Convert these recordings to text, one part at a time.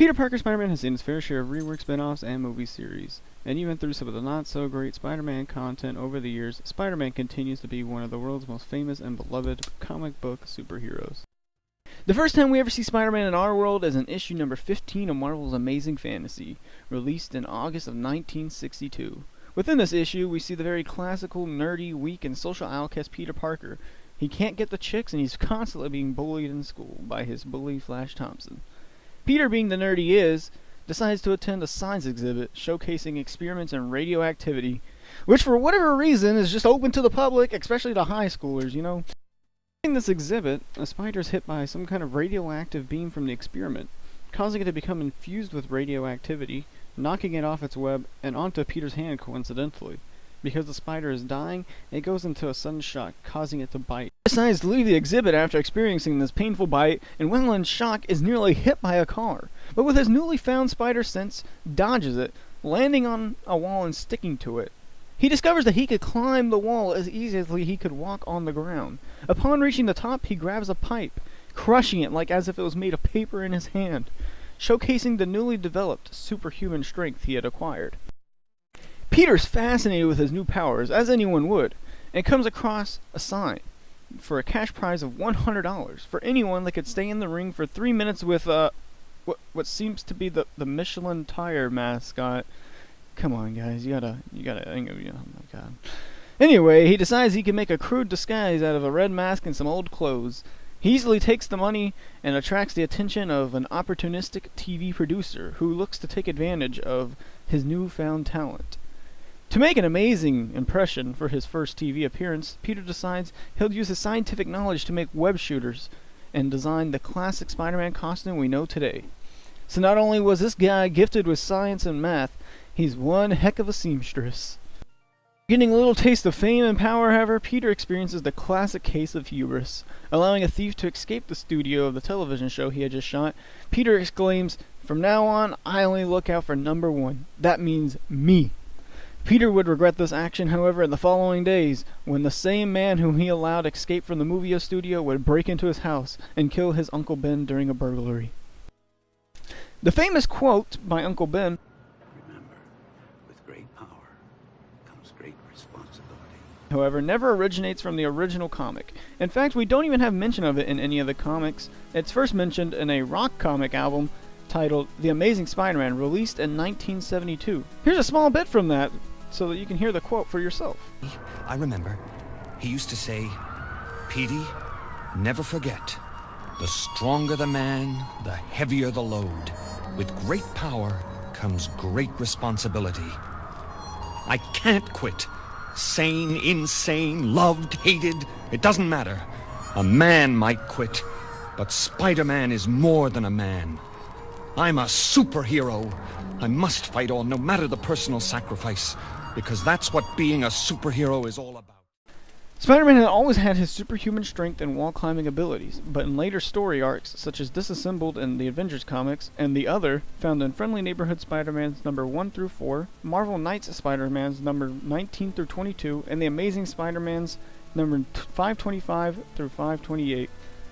Peter Parker Spider-Man has seen his fair share of rework spin-offs and movie series, and even through some of the not-so-great Spider-Man content over the years, Spider-Man continues to be one of the world's most famous and beloved comic book superheroes. The first time we ever see Spider-Man in our world is in issue number 15 of Marvel's Amazing Fantasy, released in August of 1962. Within this issue, we see the very classical, nerdy, weak, and social outcast Peter Parker. He can't get the chicks, and he's constantly being bullied in school by his bully Flash Thompson. Peter, being the nerd he is, decides to attend a science exhibit showcasing experiments in radioactivity, which for whatever reason is just open to the public, especially to high schoolers, you know. During this exhibit, a spider is hit by some kind of radioactive beam from the experiment, causing it to become infused with radioactivity, knocking it off its web and onto Peter's hand coincidentally. Because the spider is dying, it goes into a sudden shock, causing it to bite. He decides to leave the exhibit after experiencing this painful bite, and while in shock, is nearly hit by a car. But with his newly found spider sense, dodges it, landing on a wall and sticking to it. He discovers that he could climb the wall as easily as he could walk on the ground. Upon reaching the top, he grabs a pipe, crushing it like as if it was made of paper in his hand, showcasing the newly developed superhuman strength he had acquired. Peter's fascinated with his new powers, as anyone would, and comes across a sign for a cash prize of $100 for anyone that could stay in the ring for 3 minutes with what seems to be the Michelin tire mascot. Come on, guys, you gotta, oh my god. Anyway, he decides he can make a crude disguise out of a red mask and some old clothes. He easily takes the money and attracts the attention of an opportunistic TV producer who looks to take advantage of his newfound talent. To make an amazing impression for his first TV appearance, Peter decides he'll use his scientific knowledge to make web shooters and design the classic Spider-Man costume we know today. So not only was this guy gifted with science and math, he's one heck of a seamstress. Getting a little taste of fame and power, however, Peter experiences the classic case of hubris. Allowing a thief to escape the studio of the television show he had just shot, Peter exclaims, "From now on, I only look out for number one. That means me." Peter would regret this action, however, in the following days, when the same man whom he allowed escape from the movie studio would break into his house and kill his Uncle Ben during a burglary. The famous quote by Uncle Ben, "Remember, with great power comes great responsibility," however, never originates from the original comic. In fact, we don't even have mention of it in any of the comics. It's first mentioned in a rock comic album titled The Amazing Spider-Man, released in 1972. Here's a small bit from that, so that you can hear the quote for yourself. I remember. He used to say, "Petey, never forget. The stronger the man, the heavier the load. With great power comes great responsibility." I can't quit. Sane, insane, loved, hated, it doesn't matter. A man might quit, but Spider-Man is more than a man. I'm a superhero. I must fight on, no matter the personal sacrifice, because that's what being a superhero is all about. Spider-Man had always had his superhuman strength and wall-climbing abilities, but in later story arcs, such as Disassembled in the Avengers comics, and The Other, found in Friendly Neighborhood Spider-Man's number 1 through 4, Marvel Knights Spider-Man's number 19 through 22, and The Amazing Spider-Man's number 525 through 528.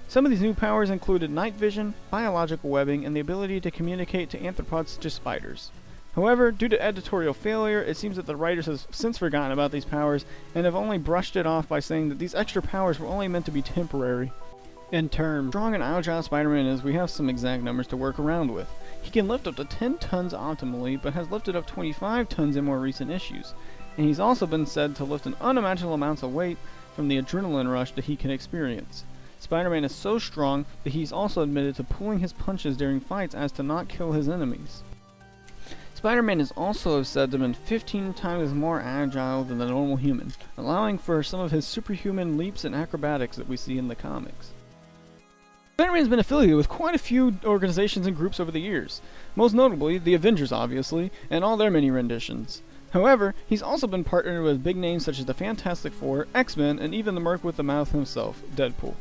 Some of these new powers included night vision, biological webbing, and the ability to communicate to arthropods such as spiders. However, due to editorial failure, it seems that the writers have since forgotten about these powers and have only brushed it off by saying that these extra powers were only meant to be temporary. In turn, strong and agile Spider-Man is, we have some exact numbers to work around with. He can lift up to 10 tons optimally, but has lifted up 25 tons in more recent issues. And he's also been said to lift an unimaginable amounts of weight from the adrenaline rush that he can experience. Spider-Man is so strong that he's also admitted to pulling his punches during fights as to not kill his enemies. Spider-Man is also said to have been 15 times more agile than the normal human, allowing for some of his superhuman leaps and acrobatics that we see in the comics. Spider-Man has been affiliated with quite a few organizations and groups over the years, most notably the Avengers obviously, and all their many renditions. However, he's also been partnered with big names such as the Fantastic Four, X-Men, and even the Merc with the Mouth himself, Deadpool.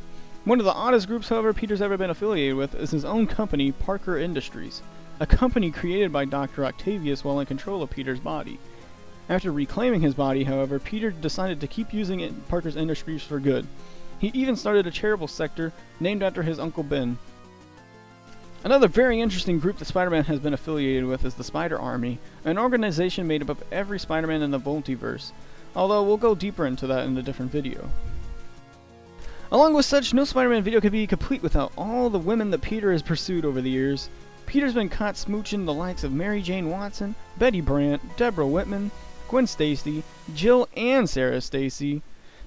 One of the oddest groups, however, Peter's ever been affiliated with is his own company, Parker Industries, a company created by Dr. Octavius while in control of Peter's body. After reclaiming his body, however, Peter decided to keep using Parker's Industries for good. He even started a charitable sector named after his Uncle Ben. Another very interesting group that Spider-Man has been affiliated with is the Spider Army, an organization made up of every Spider-Man in the multiverse, although we'll go deeper into that in a different video. Along with such, no Spider-Man video could be complete without all the women that Peter has pursued over the years. Peter's been caught smooching the likes of Mary Jane Watson, Betty Brant, Deborah Whitman, Gwen Stacy, Jill and Sarah Stacy.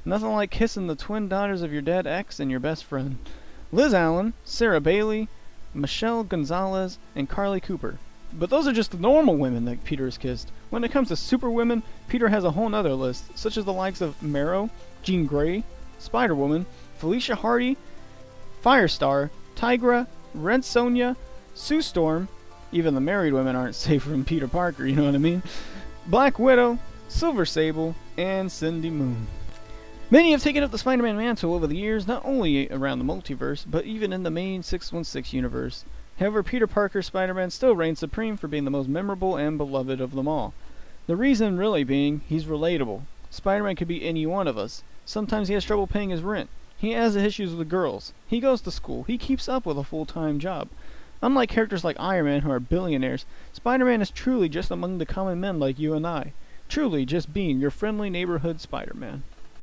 Nothing like kissing the twin daughters of your dead ex and your best friend. Liz Allen, Sarah Bailey, Michelle Gonzalez, and Carly Cooper. But those are just the normal women that Peter has kissed. When it comes to super women, Peter has a whole nother list, such as the likes of Marrow, Jean Grey, Spider-Woman, Felicia Hardy, Firestar, Tigra, Red Sonja, Sue Storm, even the married women aren't safe from Peter Parker, you know what I mean? Black Widow, Silver Sable, and Cindy Moon. Many have taken up the Spider-Man mantle over the years, not only around the multiverse, but even in the main 616 universe. However, Peter Parker's Spider-Man still reigns supreme for being the most memorable and beloved of them all. The reason really being, he's relatable. Spider-Man could be any one of us. Sometimes he has trouble paying his rent. He has issues with girls. He goes to school. He keeps up with a full-time job. Unlike characters like Iron Man who are billionaires, Spider-Man is truly just among the common men like you and I. Truly just being your friendly neighborhood Spider-Man.